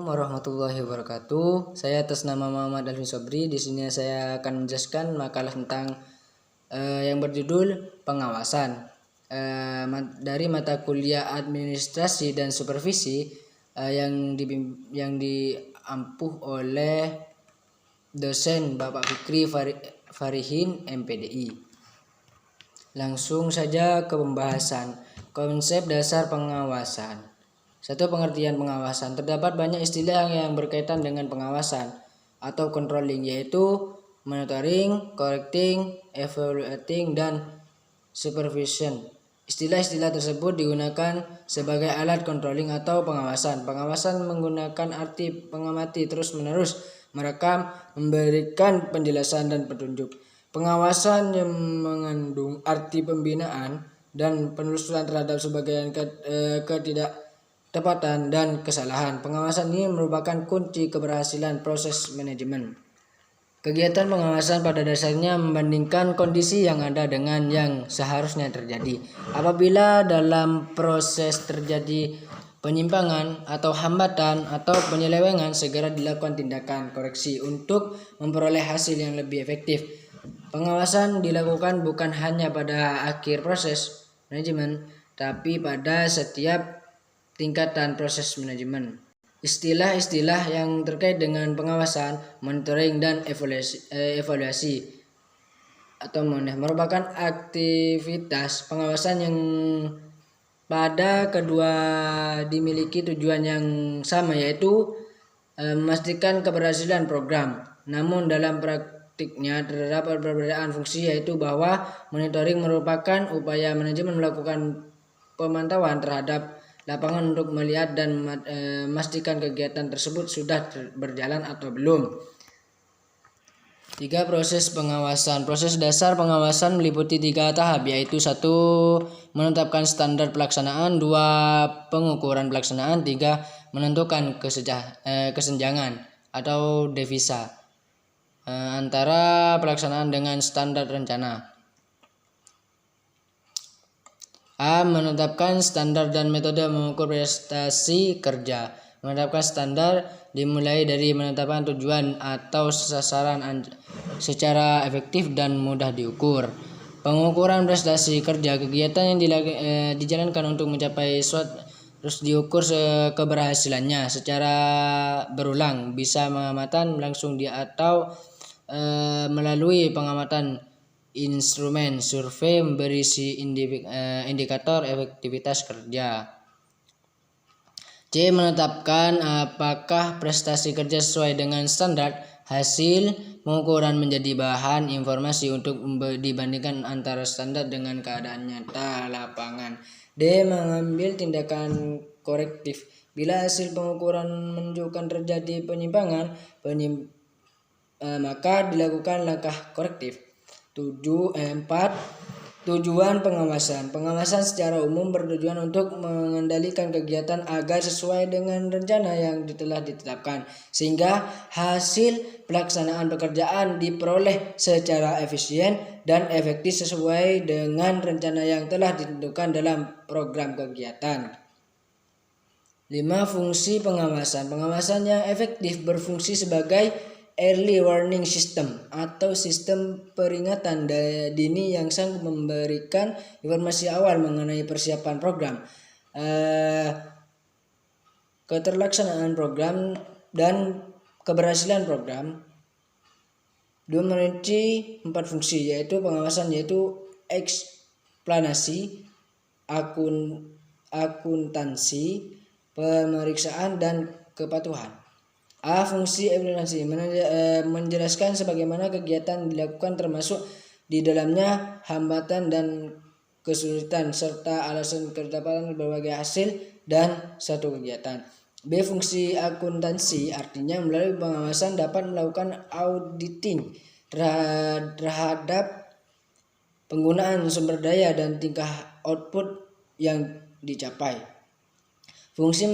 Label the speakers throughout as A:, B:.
A: warahmatullahi wabarakatuh. Saya atas nama Muhammad Alvin Sobri. Di sini saya akan menjelaskan makalah tentang yang berjudul pengawasan dari mata kuliah administrasi dan supervisi yang diampuh oleh dosen Bapak Fikri Farihin MPDI. Langsung saja ke pembahasan konsep dasar pengawasan. Satu, pengertian pengawasan. Terdapat banyak istilah yang berkaitan dengan pengawasan atau controlling, yaitu monitoring, correcting, evaluating, dan supervision. Istilah-istilah tersebut digunakan sebagai alat controlling atau pengawasan. Pengawasan menggunakan arti mengamati terus-menerus, merekam, memberikan penjelasan dan petunjuk. Pengawasan yang mengandung arti pembinaan dan penelusuran terhadap sebagian ketidaktepatan dan kesalahan. Pengawasan ini merupakan kunci keberhasilan proses manajemen. Kegiatan pengawasan pada dasarnya membandingkan kondisi yang ada dengan yang seharusnya terjadi. Apabila dalam proses terjadi penyimpangan atau hambatan atau penyelewengan, segera dilakukan tindakan koreksi untuk memperoleh hasil yang lebih efektif. Pengawasan dilakukan bukan hanya pada akhir proses manajemen, tapi pada setiap tingkatan proses manajemen. Istilah-istilah yang terkait dengan pengawasan, monitoring, dan evaluasi atau merupakan aktivitas pengawasan yang pada kedua dimiliki tujuan yang sama, yaitu memastikan keberhasilan program. Namun dalam praktiknya terdapat perbedaan fungsi, yaitu bahwa monitoring merupakan upaya manajemen melakukan pemantauan terhadap lapangan untuk melihat dan memastikan kegiatan tersebut sudah berjalan atau belum. 3. Proses pengawasan. Proses dasar pengawasan meliputi 3 tahap, yaitu 1. Menetapkan standar pelaksanaan, 2. Pengukuran pelaksanaan, 3. Menentukan kesenjangan atau devisa antara pelaksanaan dengan standar rencana. A. Menetapkan standar dan metode mengukur prestasi kerja. Menetapkan standar dimulai dari menetapkan tujuan atau sasaran secara efektif dan mudah diukur. Pengukuran prestasi kerja, kegiatan yang dijalankan untuk mencapai suatu terus diukur keberhasilannya secara berulang, bisa pengamatan langsung atau melalui pengamatan instrumen survei berisi indikator efektivitas kerja. C. Menetapkan apakah prestasi kerja sesuai dengan standar. Hasil pengukuran menjadi bahan informasi untuk dibandingkan antara standar dengan keadaan nyata lapangan. D. Mengambil tindakan korektif. Bila hasil pengukuran menunjukkan terjadi penyimpangan, maka dilakukan langkah korektif. 4. Tujuan pengawasan. Pengawasan secara umum bertujuan untuk mengendalikan kegiatan agar sesuai dengan rencana yang telah ditetapkan, sehingga hasil pelaksanaan pekerjaan diperoleh secara efisien dan efektif sesuai dengan rencana yang telah ditentukan dalam program kegiatan. 5. Fungsi pengawasan. Pengawasan yang efektif berfungsi sebagai early warning system atau sistem peringatan dini yang sanggup memberikan informasi awal mengenai persiapan program, keterlaksanaan program, dan keberhasilan program. 2. Memiliki 4 fungsi, yaitu pengawasan, yaitu eksplanasi, akuntansi, pemeriksaan, dan kepatuhan. A. Fungsi evaluasi, menjelaskan sebagaimana kegiatan dilakukan, termasuk di dalamnya hambatan dan kesulitan serta alasan kedapatan berbagai hasil dan satu kegiatan. B. Fungsi akuntansi, artinya melalui pengawasan dapat melakukan auditing terhadap penggunaan sumber daya dan tingkah output yang dicapai. Fungsi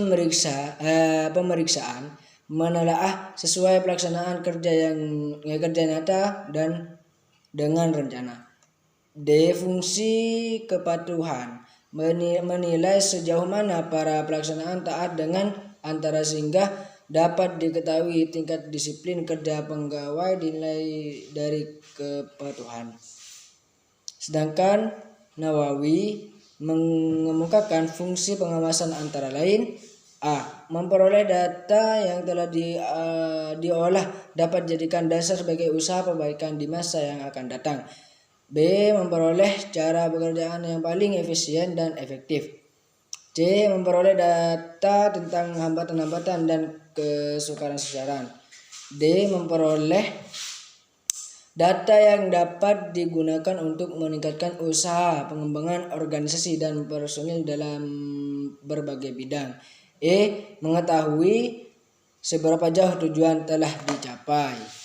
A: pemeriksaan, menelaah sesuai pelaksanaan kerja nyata dan dengan rencana. D. Fungsi kepatuhan, menilai sejauh mana para pelaksanaan taat dengan antara sehingga dapat diketahui tingkat disiplin kerja pegawai dinilai dari kepatuhan. Sedangkan Nawawi mengemukakan fungsi pengawasan antara lain: A. Memperoleh data yang telah diolah dapat dijadikan dasar sebagai usaha perbaikan di masa yang akan datang. B. Memperoleh cara pekerjaan yang paling efisien dan efektif. C. Memperoleh data tentang hambatan-hambatan dan kesukaran-kesukaran. D. Memperoleh data yang dapat digunakan untuk meningkatkan usaha, pengembangan organisasi dan personil dalam berbagai bidang. E. Mengetahui seberapa jauh tujuan telah dicapai.